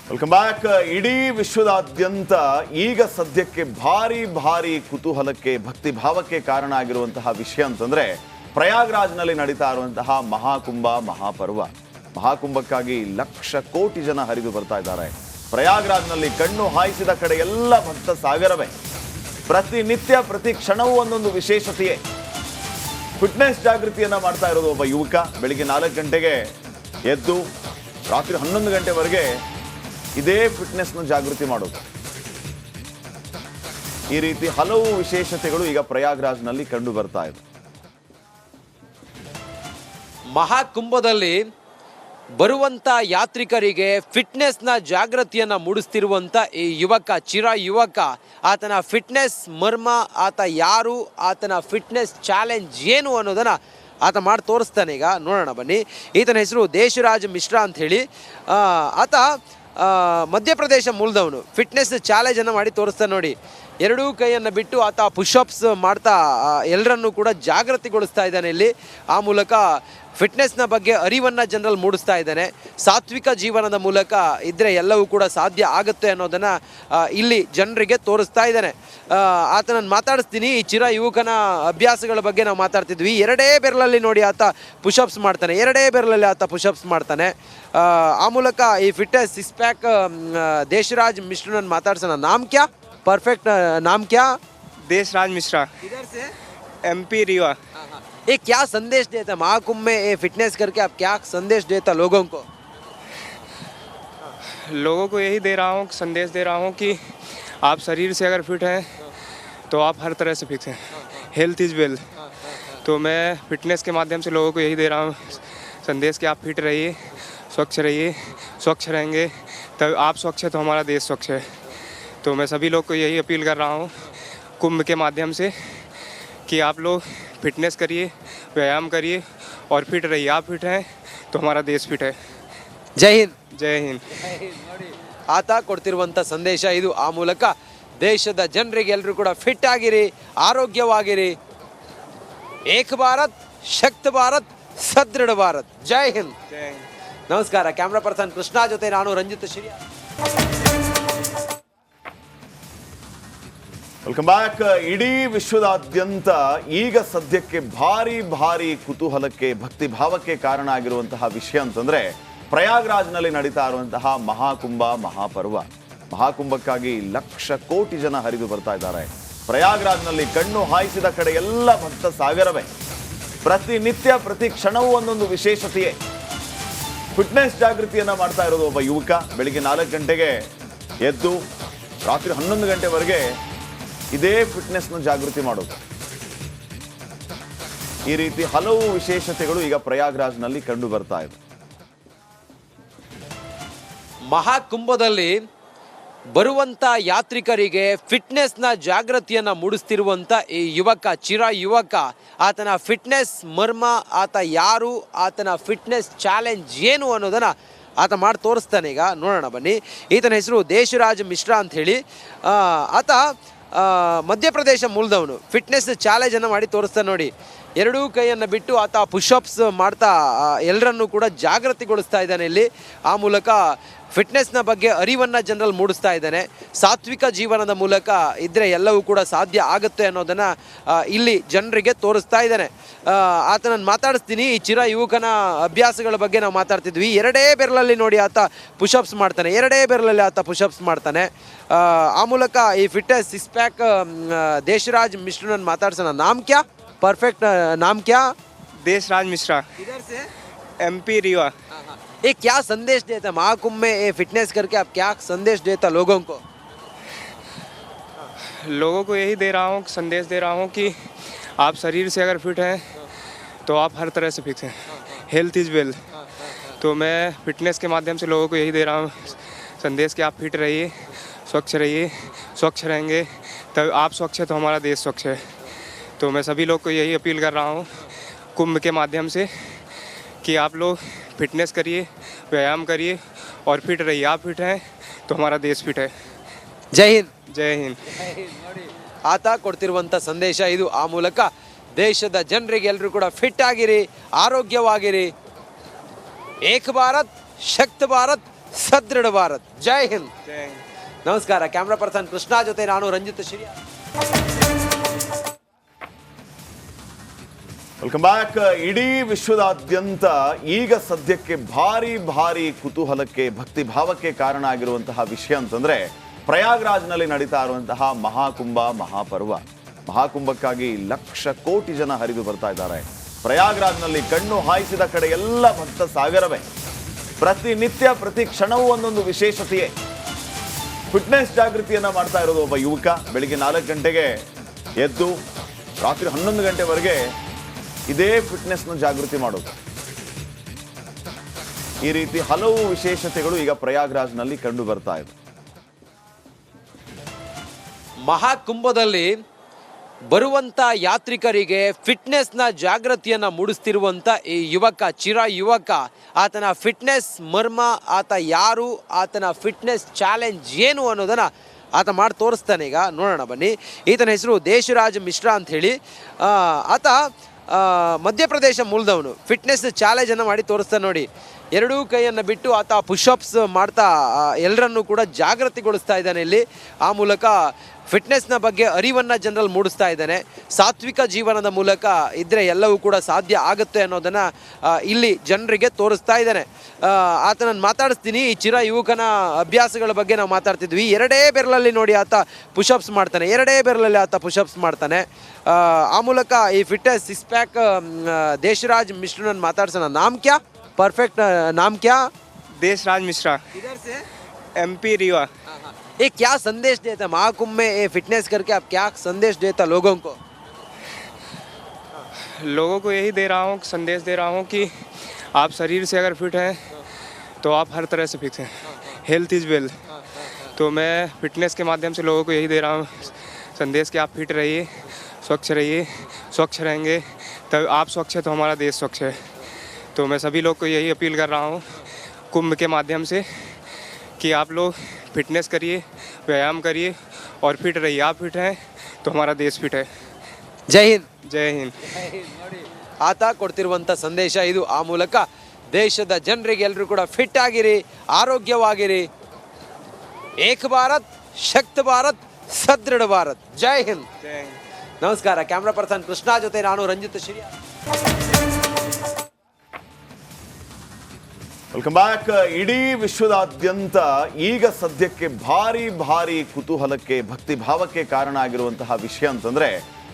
Welcome back. ಇಡೀ ವಿಶ್ವದಾದ್ಯಂತ ಈಗ ಸದ್ಯಕ್ಕೆ ಭಾರಿ ಕುತೂಹಲಕ್ಕೆ ಭಕ್ತಿ ಭಾವಕ್ಕೆ ಕಾರಣ ಆಗಿರುವಂತಹ ವಿಷಯ ಅಂತಂದ್ರೆ ಪ್ರಯಾಗ್ರಾಜ್ನಲ್ಲಿ ನಡೀತಾ ಇರುವಂತಹ ಮಹಾಕುಂಭ ಮಹಾಪರ್ವ. ಮಹಾಕುಂಭಕ್ಕಾಗಿ ಲಕ್ಷ ಕೋಟಿ ಜನ ಹರಿದು ಬರ್ತಾ ಇದ್ದಾರೆ. ಪ್ರಯಾಗ್ರಾಜ್ನಲ್ಲಿ ಕಣ್ಣು ಹಾಯಿಸಿದ ಕಡೆ ಎಲ್ಲ ಭಕ್ತ ಸಾಗರವೇ. ಪ್ರತಿನಿತ್ಯ ಪ್ರತಿ ಕ್ಷಣವೂ ಒಂದೊಂದು ವಿಶೇಷತೆಯೇ. ಫಿಟ್ನೆಸ್ ಜಾಗೃತಿಯನ್ನ ಮಾಡ್ತಾ ಇರೋದು ಒಬ್ಬ ಯುವಕ. ಬೆಳಿಗ್ಗೆ 4 ಗಂಟೆಗೆ ಎದ್ದು ರಾತ್ರಿ 11 ಗಂಟೆವರೆಗೆ ಇದೇ ಫಿಟ್ನೆಸ್ನ ಜಾಗೃತಿ ಮಾಡೋದು. ಈ ರೀತಿ ಹಲವು ವಿಶೇಷತೆಗಳು ಈಗ ಪ್ರಯಾಗ್ರಾಜ್ನಲ್ಲಿ ಕಂಡು ಬರ್ತಾ ಇದೆ. ಮಹಾಕುಂಭದಲ್ಲಿ ಬರುವಂತ ಯಾತ್ರಿಕರಿಗೆ ಫಿಟ್ನೆಸ್ನ ಜಾಗೃತಿಯನ್ನ ಮೂಡಿಸ್ತಿರುವಂತ ಈ ಯುವಕ, ಚಿರ ಯುವಕ, ಆತನ ಫಿಟ್ನೆಸ್ ಮರ್ಮ, ಆತ ಯಾರು, ಆತನ ಫಿಟ್ನೆಸ್ ಚಾಲೆಂಜ್ ಏನು ಅನ್ನೋದನ್ನ ಆತ ಮಾಡಿ ತೋರಿಸ್ತಾನೆ. ಈಗ ನೋಡೋಣ ಬನ್ನಿ. ಈತನ ಹೆಸರು ದೇಶರಾಜ್ ಮಿಶ್ರಾ ಅಂತ ಹೇಳಿ. ಆತ ಮಧ್ಯಪ್ರದೇಶ ಮೂಲದವನು. ಫಿಟ್ನೆಸ್ ಚಾಲೆಂಜನ್ನು ಮಾಡಿ ತೋರಿಸ್ತಾನೆ ನೋಡಿ. ಎರಡೂ ಕೈಯನ್ನು ಬಿಟ್ಟು ಆತ ಪುಷಪ್ಸ್ ಮಾಡ್ತಾ ಎಲ್ಲರನ್ನೂ ಕೂಡ ಜಾಗೃತಿಗೊಳಿಸ್ತಾ ಇದ್ದಾನೆ. ಇಲ್ಲಿ ಆ ಮೂಲಕ ಫಿಟ್ನೆಸ್ನ ಬಗ್ಗೆ ಅರಿವನ್ನು ಜನರಲ್ಲಿ ಮೂಡಿಸ್ತಾ ಇದ್ದಾನೆ. ಸಾತ್ವಿಕ ಜೀವನದ ಮೂಲಕ ಇದ್ದರೆ ಎಲ್ಲವೂ ಕೂಡ ಸಾಧ್ಯ ಆಗುತ್ತೆ ಅನ್ನೋದನ್ನು ಇಲ್ಲಿ ಜನರಿಗೆ ತೋರಿಸ್ತಾ ಇದ್ದಾನೆ. ಆತನನ್ನು ಮಾತಾಡಿಸ್ತೀನಿ. ಈ ಚಿರ ಯುವಕನ ಅಭ್ಯಾಸಗಳ ಬಗ್ಗೆ ನಾವು ಮಾತಾಡ್ತಿದ್ವಿ. ಎರಡೇ ಬೆರಳಲ್ಲಿ ನೋಡಿ ಆತ ಪುಷಪ್ಸ್ ಮಾಡ್ತಾನೆ. ಎರಡೇ ಬೆರಳಲ್ಲಿ ಆತ ಪುಷಪ್ಸ್ ಮಾಡ್ತಾನೆ. ಆ ಮೂಲಕ ಈ ಫಿಟ್ನೆಸ್ 6 पैक देशराज मिश्रा माताड़सना. नाम क्या? परफेक्ट नाम क्या? देशराज मिश्रा. इधर से MP रीवा. ये क्या संदेश देता महाकुंभ में? ये फिटनेस करके आप क्या संदेश देता लोगों को? लोगों को यही दे रहा हूँ, संदेश दे रहा हूँ कि आप शरीर से अगर फिट हैं तो आप हर तरह से फिट हैं. Health is wealth. तो मैं फिटनेस के माध्यम से लोगों को यही दे रहा हूँ संदेश कि आप फिट रहिए, स्वच्छ रहिए. स्वच्छ रहेंगे तब आप स्वच्छ है तो हमारा देश स्वच्छ है. तो मैं सभी लोग को यही अपील कर रहा हूँ कुंभ के माध्यम से कि आप लोग फिटनेस करिए, व्यायाम करिए और फिट रहिए. आप फिट हैं तो हमारा देश फिट है. जय हिंद. जय हिंद. ಆತ ಕೊಡ್ತಿರುವಂಥ ಸಂದೇಶ ಇದು. ಆ ಮೂಲಕ ದೇಶದ ಜನರಿಗೆ ಎಲ್ಲರೂ ಕೂಡ ಫಿಟ್ ಆಗಿರಿ, ಆರೋಗ್ಯವಾಗಿರಿ. ಏಕ ಭಾರತ್, ಶಕ್ತ ಭಾರತ್, ಸದೃಢ ಭಾರತ್. ಜೈ ಹಿಂದ್. जय हिंद. ನಮಸ್ಕಾರ. ಕ್ಯಾಮ್ರಾ ಪರ್ಸನ್ ಕೃಷ್ಣ ಜೊತೆ ನಾನು ರಂಜಿತ್ ಶಿರಿಯಾ. Welcome back. ಇಡೀ ವಿಶ್ವದಾದ್ಯಂತ ಈಗ ಸದ್ಯಕ್ಕೆ ಭಾರಿ ಕುತೂಹಲಕ್ಕೆ ಭಕ್ತಿ ಭಾವಕ್ಕೆ ಕಾರಣ ಆಗಿರುವಂತಹ ವಿಷಯ ಅಂತಂದ್ರೆ ಪ್ರಯಾಗ್ರಾಜ್ನಲ್ಲಿ ನಡೀತಾ ಇರುವಂತಹ ಮಹಾಕುಂಭ ಮಹಾಪರ್ವ. ಮಹಾಕುಂಭಕ್ಕಾಗಿ ಲಕ್ಷ ಕೋಟಿ ಜನ ಹರಿದು ಬರ್ತಾ ಇದ್ದಾರೆ. ಪ್ರಯಾಗ್ರಾಜ್ನಲ್ಲಿ ಕಣ್ಣು ಹಾಯಿಸಿದ ಕಡೆ ಎಲ್ಲ ಭಕ್ತ ಸಾಗರವೇ. ಪ್ರತಿನಿತ್ಯ ಪ್ರತಿ ಕ್ಷಣವೂ ಒಂದೊಂದು ವಿಶೇಷತೆಯೇ. ಫಿಟ್ನೆಸ್ ಜಾಗೃತಿಯನ್ನ ಮಾಡ್ತಾ ಇರೋದು ಒಬ್ಬ ಯುವಕ. ಬೆಳಿಗ್ಗೆ 4 ಗಂಟೆಗೆ ಎದ್ದು ರಾತ್ರಿ 11 ಗಂಟೆವರೆಗೆ ಇದೇ ಫಿಟ್ನೆಸ್ನ ಜಾಗೃತಿ ಮಾಡೋದು. ಈ ರೀತಿ ಹಲವು ವಿಶೇಷತೆಗಳು ಈಗ ಪ್ರಯಾಗ್ರಾಜ್ನಲ್ಲಿ ಕಂಡು ಬರ್ತಾ ಇದೆ. ಮಹಾಕುಂಭದಲ್ಲಿ ಬರುವಂತ ಯಾತ್ರಿಕರಿಗೆ ಫಿಟ್ನೆಸ್ನ ಜಾಗೃತಿಯನ್ನ ಮೂಡಿಸ್ತಿರುವಂತ ಈ ಯುವಕ, ಚಿರ ಯುವಕ, ಆತನ ಫಿಟ್ನೆಸ್ ಮರ್ಮ, ಆತ ಯಾರು, ಆತನ ಫಿಟ್ನೆಸ್ ಚಾಲೆಂಜ್ ಏನು ಅನ್ನೋದನ್ನ ಆತ ಮಾಡಿ ತೋರಿಸ್ತಾನೆ. ಈಗ ನೋಡೋಣ ಬನ್ನಿ. ಈತನ ಹೆಸರು ದೇಶರಾಜ್ ಮಿಶ್ರಾ ಅಂತ ಹೇಳಿ. ಆತ ಮಧ್ಯಪ್ರದೇಶ ಮೂಲದವನು. ಫಿಟ್ನೆಸ್ ಚಾಲೆಂಜನ್ನು ಮಾಡಿ ತೋರಿಸ್ತಾನೆ ನೋಡಿ. ಎರಡೂ ಕೈಯನ್ನು ಬಿಟ್ಟು ಆತ ಪುಷಪ್ಸ್ ಮಾಡ್ತಾ ಎಲ್ಲರನ್ನೂ ಕೂಡ ಜಾಗೃತಿಗೊಳಿಸ್ತಾ ಇದ್ದಾನೆ. ಇಲ್ಲಿ ಆ ಮೂಲಕ ಫಿಟ್ನೆಸ್ನ ಬಗ್ಗೆ ಅರಿವನ್ನು ಜನರಲ್ಲಿ ಮೂಡಿಸ್ತಾ ಇದ್ದಾನೆ. ಸಾತ್ವಿಕ ಜೀವನದ ಮೂಲಕ ಇದ್ದರೆ ಎಲ್ಲವೂ ಕೂಡ ಸಾಧ್ಯ ಆಗುತ್ತೆ ಅನ್ನೋದನ್ನು ಇಲ್ಲಿ ಜನರಿಗೆ ತೋರಿಸ್ತಾ ಇದ್ದಾನೆ. ಆತನನ್ನು ಮಾತಾಡಿಸ್ತೀನಿ. ಈ ಚಿರ ಯುವಕನ ಅಭ್ಯಾಸಗಳ ಬಗ್ಗೆ ನಾವು ಮಾತಾಡ್ತಿದ್ವಿ. ಎರಡೇ ಬೆರಳಲ್ಲಿ ನೋಡಿ ಆತ ಪುಷಪ್ಸ್ ಮಾಡ್ತಾನೆ. ಎರಡೇ ಬೆರಳಲ್ಲಿ ಆತ ಪುಷಪ್ಸ್ ಮಾಡ್ತಾನೆ. ಆ ಮೂಲಕ ಈ ಫಿಟ್ನೆಸ್ 6 पैक देशराज मिश्रा माताड़सना. नाम क्या? परफेक्ट नाम क्या? देशराज मिश्रा. इधर से MP रीवा. ये क्या संदेश देता महाकुंभ में? ये फिटनेस करके आप क्या संदेश देता लोगों को? लोगों को यही दे रहा हूँ, संदेश दे रहा हूँ कि आप शरीर से अगर फिट हैं तो आप हर तरह से फिट हैं. Health is wealth. तो मैं फिटनेस के माध्यम से लोगों को यही दे रहा हूँ संदेश कि आप फिट रहिए, स्वच्छ रहिए. स्वच्छ रहेंगे तब आप स्वच्छ है तो हमारा देश स्वच्छ है. तो मैं सभी लोग को यही अपील कर रहा हूँ कुंभ के माध्यम से कि आप लोग फिटनेस करिए, व्यायाम करिए और फिट रहिए. आप फिट हैं तो हमारा देश फिट है. जय हिंद. जय हिंद. ಆತ ಕೊಡ್ತಿರುವಂಥ ಸಂದೇಶ ಇದು. ಆ ಮೂಲಕ ದೇಶದ ಜನರಿಗೆ ಎಲ್ಲರೂ ಕೂಡ ಫಿಟ್ ಆಗಿರಿ, ಆರೋಗ್ಯವಾಗಿರಿ. ಏಕ ಭಾರತ್, ಶಕ್ತ ಭಾರತ್, ಸದೃಢ ಭಾರತ್. ಜೈ ಹಿಂದ್. जय हिंद. ನಮಸ್ಕಾರ. ಕ್ಯಾಮ್ರಾ ಪರ್ಸನ್ ಕೃಷ್ಣ ಜೊತೆ ನಾನು ರಂಜಿತ್ ಶಿರಿಯಾ. Welcome back. ಇಡೀ ವಿಶ್ವದಾದ್ಯಂತ ಈಗ ಸದ್ಯಕ್ಕೆ ಭಾರಿ ಕುತೂಹಲಕ್ಕೆ ಭಕ್ತಿ ಭಾವಕ್ಕೆ ಕಾರಣ ಆಗಿರುವಂತಹ ವಿಷಯ ಅಂತಂದ್ರೆ ಪ್ರಯಾಗ್ರಾಜ್ನಲ್ಲಿ ನಡೀತಾ ಇರುವಂತಹ ಮಹಾಕುಂಭ ಮಹಾಪರ್ವ. ಮಹಾಕುಂಭಕ್ಕಾಗಿ ಲಕ್ಷ ಕೋಟಿ ಜನ ಹರಿದು ಬರ್ತಾ ಇದ್ದಾರೆ. ಪ್ರಯಾಗ್ರಾಜ್ನಲ್ಲಿ ಕಣ್ಣು ಹಾಯಿಸಿದ ಕಡೆ ಎಲ್ಲ ಭಕ್ತ ಸಾಗರವೇ. ಪ್ರತಿನಿತ್ಯ ಪ್ರತಿ ಕ್ಷಣವೂ ಒಂದೊಂದು ವಿಶೇಷತೆಯೇ. ಫಿಟ್ನೆಸ್ ಜಾಗೃತಿಯನ್ನ ಮಾಡ್ತಾ ಇರೋದು ಒಬ್ಬ ಯುವಕ. ಬೆಳಿಗ್ಗೆ 4 ಗಂಟೆಗೆ ಎದ್ದು ರಾತ್ರಿ 11 ಗಂಟೆವರೆಗೆ ಇದೇ ಫಿಟ್ನೆಸ್ನ ಜಾಗೃತಿ ಮಾಡೋದು. ಈ ರೀತಿ ಹಲವು ವಿಶೇಷತೆಗಳು ಈಗ ಪ್ರಯಾಗ್ರಾಜ್ನಲ್ಲಿ ಕಂಡು ಬರ್ತಾ ಇದೆ. ಮಹಾಕುಂಭದಲ್ಲಿ ಬರುವಂತ ಯಾತ್ರಿಕರಿಗೆ ಫಿಟ್ನೆಸ್ನ ಜಾಗೃತಿಯನ್ನ ಮೂಡಿಸ್ತಿರುವಂತ ಈ ಯುವಕ, ಯುವಕ, ಆತನ ಫಿಟ್ನೆಸ್ ಮರ್ಮ, ಆತ ಯಾರು, ಆತನ ಫಿಟ್ನೆಸ್ ಚಾಲೆಂಜ್ ಏನು ಅನ್ನೋದನ್ನ ಆತ ಮಾಡಿ ತೋರಿಸ್ತಾನೆ. ಈಗ ನೋಡೋಣ ಬನ್ನಿ. ಈತನ ಹೆಸರು ದೇಶರಾಜ್ ಮಿಶ್ರಾ ಅಂತ ಹೇಳಿ. ಆತ ಮಧ್ಯಪ್ರದೇಶ ಮೂಲದವನು. ಫಿಟ್ನೆಸ್ ಚಾಲೆಂಜನ್ನು ಮಾಡಿ ತೋರಿಸ್ತಾನೆ ನೋಡಿ. ಎರಡೂ ಕೈಯನ್ನು ಬಿಟ್ಟು ಆತ ಪುಷಪ್ಸ್ ಮಾಡ್ತಾ ಎಲ್ಲರನ್ನೂ ಕೂಡ ಜಾಗೃತಿಗೊಳಿಸ್ತಾ ಇದ್ದಾನೆ ಇಲ್ಲಿ. ಆ ಮೂಲಕ ಫಿಟ್ನೆಸ್ನ ಬಗ್ಗೆ ಅರಿವನ್ನು ಜನರಲ್ಲಿ ಮೂಡಿಸ್ತಾ ಇದ್ದಾನೆ. ಸಾತ್ವಿಕ ಜೀವನದ ಮೂಲಕ ಇದ್ದರೆ ಎಲ್ಲವೂ ಕೂಡ ಸಾಧ್ಯ ಆಗುತ್ತೆ ಅನ್ನೋದನ್ನು ಇಲ್ಲಿ ಜನರಿಗೆ ತೋರಿಸ್ತಾ ಇದ್ದಾನೆ. ಆತನನ್ನು ಮಾತಾಡಿಸ್ತೀನಿ. ಈ ಯುವಕನ ಅಭ್ಯಾಸಗಳ ಬಗ್ಗೆ ನಾವು ಮಾತಾಡ್ತಿದ್ವಿ. ಎರಡೇ ಬೆರಳಲ್ಲಿ ನೋಡಿ ಆತ ಪುಷಪ್ಸ್ ಮಾಡ್ತಾನೆ. ಎರಡೇ ಬೆರಳಲ್ಲಿ ಆತ ಪುಷಪ್ಸ್ ಮಾಡ್ತಾನೆ. ಆ ಮೂಲಕ ಈ ಫಿಟ್ನೆಸ್ 6 पैक ದೇಶರಾಜ್ ಮಿಶ್ರನನ್ನು ಮಾತಾಡ್ಸೋಣ. ನಾಮ್ ಕ್ಯಾ? परफेक्ट नाम क्या? देशराज मिश्रा. इधर से? MP रीवा. ये क्या संदेश देता महाकुंभ में? ये फिटनेस करके आप क्या संदेश देता लोगों को? लोगों को यही दे रहा हूँ, संदेश दे रहा हूँ कि आप शरीर से अगर फिट हैं तो आप हर तरह से फिट हैं. Health is wealth. तो मैं फिटनेस के माध्यम से लोगों को यही दे रहा हूँ संदेश कि आप फिट रहिए, स्वच्छ रहिए. स्वच्छ रहेंगे तब आप स्वच्छ है तो हमारा देश स्वच्छ है. तो मैं सभी लोग को यही अपील कर रहा हूँ कुंभ के माध्यम से कि आप लोग फिटनेस करिए, व्यायाम करिए और फिट रहिए. आप फिट हैं तो हमारा देश फिट है. जय हिंद. जय हिंद. ಆತ ಕೊಡ್ತಿರುವಂಥ ಸಂದೇಶ ಇದು. ಆ ಮೂಲಕ ದೇಶದ ಜನರಿಗೆ ಎಲ್ಲರೂ ಕೂಡ ಫಿಟ್ ಆಗಿರಿ, ಆರೋಗ್ಯವಾಗಿರಿ. ಏಕ ಭಾರತ್, ಶಕ್ತ ಭಾರತ್, ಸದೃಢ ಭಾರತ್. ಜೈ ಹಿಂದ್. जय हिंद. ನಮಸ್ಕಾರ. ಕ್ಯಾಮ್ರಾ ಪರ್ಸನ್ ಕೃಷ್ಣ ಜೊತೆ ನಾನು ರಂಜಿತ್ ಶಿರಿಯಾ. Welcome back. ಇಡೀ ವಿಶ್ವದಾದ್ಯಂತ ಈಗ ಸದ್ಯಕ್ಕೆ ಭಾರಿ ಕುತೂಹಲಕ್ಕೆ ಭಕ್ತಿ ಭಾವಕ್ಕೆ ಕಾರಣ ಆಗಿರುವಂತಹ ವಿಷಯ ಅಂತಂದ್ರೆ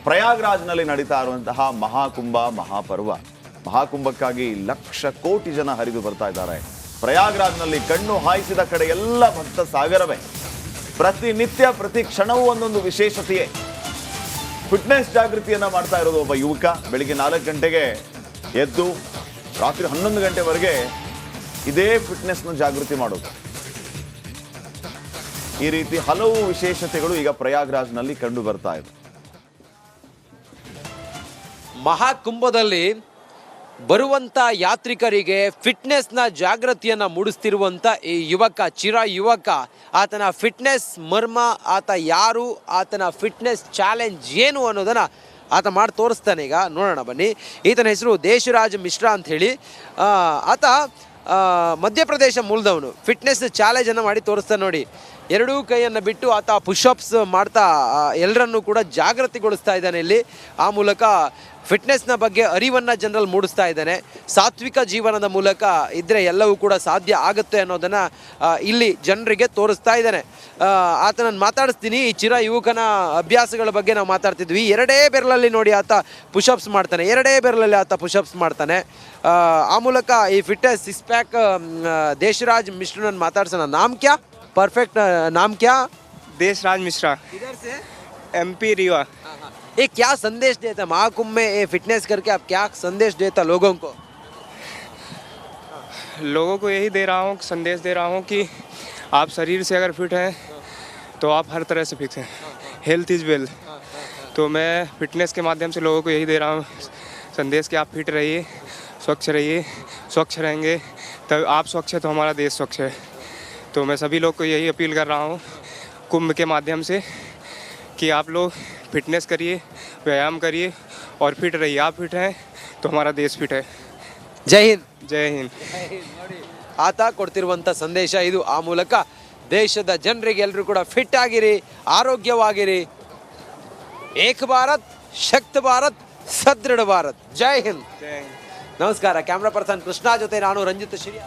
ಪ್ರಯಾಗ್ರಾಜ್ನಲ್ಲಿ ನಡೀತಾ ಇರುವಂತಹ ಮಹಾಕುಂಭ ಮಹಾಪರ್ವ. ಮಹಾಕುಂಭಕ್ಕಾಗಿ ಲಕ್ಷ ಕೋಟಿ ಜನ ಹರಿದು ಬರ್ತಾ ಇದ್ದಾರೆ. ಪ್ರಯಾಗ್ರಾಜ್ನಲ್ಲಿ ಕಣ್ಣು ಹಾಯಿಸಿದ ಕಡೆ ಎಲ್ಲ ಭಕ್ತ ಸಾಗರವೇ. ಪ್ರತಿನಿತ್ಯ ಪ್ರತಿ ಕ್ಷಣವೂ ಒಂದೊಂದು ವಿಶೇಷತೆಯೇ. ಫಿಟ್ನೆಸ್ ಜಾಗೃತಿಯನ್ನ ಮಾಡ್ತಾ ಇರೋದು ಒಬ್ಬ ಯುವಕ. ಬೆಳಿಗ್ಗೆ 4 ಗಂಟೆಗೆ ಎದ್ದು ರಾತ್ರಿ 11 ಗಂಟೆವರೆಗೆ ಇದೇ ಫಿಟ್ನೆಸ್ನ ಜಾಗೃತಿ ಮಾಡೋದು. ಈ ರೀತಿ ಹಲವು ವಿಶೇಷತೆಗಳು ಈಗ ಪ್ರಯಾಗ್ರಾಜ್ನಲ್ಲಿ ಕಂಡು ಬರ್ತಾ ಇದೆ. ಮಹಾಕುಂಭದಲ್ಲಿ ಬರುವಂತ ಯಾತ್ರಿಕರಿಗೆ ಫಿಟ್ನೆಸ್ನ ಜಾಗೃತಿಯನ್ನ ಮೂಡಿಸ್ತಿರುವಂತ ಈ ಯುವಕ, ಯುವಕ, ಆತನ ಫಿಟ್ನೆಸ್ ಮರ್ಮ, ಆತ ಯಾರು, ಆತನ ಫಿಟ್ನೆಸ್ ಚಾಲೆಂಜ್ ಏನು ಅನ್ನೋದನ್ನ ಆತ ಮಾಡಿ ತೋರಿಸ್ತಾನೆ. ಈಗ ನೋಡೋಣ ಬನ್ನಿ. ಈತನ ಹೆಸರು ದೇಶರಾಜ್ ಮಿಶ್ರಾ ಅಂತ ಹೇಳಿ. ಆತ ಮಧ್ಯಪ್ರದೇಶ ಮೂಲದವನು. ಫಿಟ್ನೆಸ್ ಚಾಲೆಂಜನ್ನು ಮಾಡಿ ತೋರಿಸ್ತಾನೆ ನೋಡಿ. ಎರಡೂ ಕೈಯನ್ನು ಬಿಟ್ಟು ಆತ ಪುಷಪ್ಸ್ ಮಾಡ್ತಾ ಎಲ್ಲರನ್ನೂ ಕೂಡ ಜಾಗೃತಿಗೊಳಿಸ್ತಾ ಇದ್ದಾನೆ ಇಲ್ಲಿ. ಆ ಮೂಲಕ ಫಿಟ್ನೆಸ್ನ ಬಗ್ಗೆ ಅರಿವನ್ನು ಜನರಲ್ಲಿ ಮೂಡಿಸ್ತಾ ಇದ್ದಾನೆ. ಸಾತ್ವಿಕ ಜೀವನದ ಮೂಲಕ ಇದ್ದರೆ ಎಲ್ಲವೂ ಕೂಡ ಸಾಧ್ಯ ಆಗುತ್ತೆ ಅನ್ನೋದನ್ನು ಇಲ್ಲಿ ಜನರಿಗೆ ತೋರಿಸ್ತಾ ಇದ್ದಾನೆ. ಆತನನ್ನು ಮಾತಾಡಿಸ್ತೀನಿ. ಈ ಯುವಕನ ಅಭ್ಯಾಸಗಳ ಬಗ್ಗೆ ನಾವು ಮಾತಾಡ್ತಿದ್ವಿ. ಎರಡೇ ಬೆರಳಲ್ಲಿ ನೋಡಿ ಆತ ಪುಷಪ್ಸ್ ಮಾಡ್ತಾನೆ. ಎರಡೇ ಬೆರಳಲ್ಲಿ ಆತ ಪುಷಪ್ಸ್ ಮಾಡ್ತಾನೆ. ಆ ಮೂಲಕ ಈ ಫಿಟ್ನೆಸ್ 6 पैक ದೇಶರಾಜ್ ಮಿಶ್ರನನ್ನು ಮಾತಾಡ್ಸೋಣ. ನಾಮ್ ಕ್ಯಾ? परफेक्ट नाम क्या? देशराज मिश्रा. इधर से? MP रीवा. ये क्या संदेश देता महाकुंभ में? ये फिटनेस करके आप क्या संदेश देता लोगों को? लोगों को यही दे रहा हूँ, संदेश दे रहा हूँ कि आप शरीर से अगर फिट हैं तो आप हर तरह से फिट हैं. Health is wealth. तो मैं फिटनेस के माध्यम से लोगों को यही दे रहा हूँ संदेश कि आप फिट रहिए, स्वच्छ रहिए. स्वच्छ रहेंगे तब आप स्वच्छ है तो हमारा देश स्वच्छ है. तो मैं सभी लोग को यही अपील कर रहा हूँ कुंभ के माध्यम से कि आप लोग फिटनेस करिए, व्यायाम करिए और फिट रहिए. आप फिट हैं तो हमारा देश फिट है. जय हिंद. जय हिंद। ನೋಡಿ ಆತ ಕೊಡ್ತಿರುವಂಥ ಸಂದೇಶ ಇದು. ಆ ಮೂಲಕ ದೇಶದ ಜನರಿಗೆ ಎಲ್ಲರೂ ಕೂಡ ಫಿಟ್ ಆಗಿರಿ, ಆರೋಗ್ಯವಾಗಿರಿ. ಏಕ್ ಭಾರತ್ ಶಕ್ತ ಭಾರತ್ ಸದೃಢ ಭಾರತ್. ಜೈ ಹಿಂದ್. जय हिंद। ನಮಸ್ಕಾರ. ಕ್ಯಾಮ್ರಾ ಪರ್ಸನ್ ಕೃಷ್ಣ ಜೊತೆ ನಾನು ರಂಜಿತ್ ಶಿರಿಯಾ.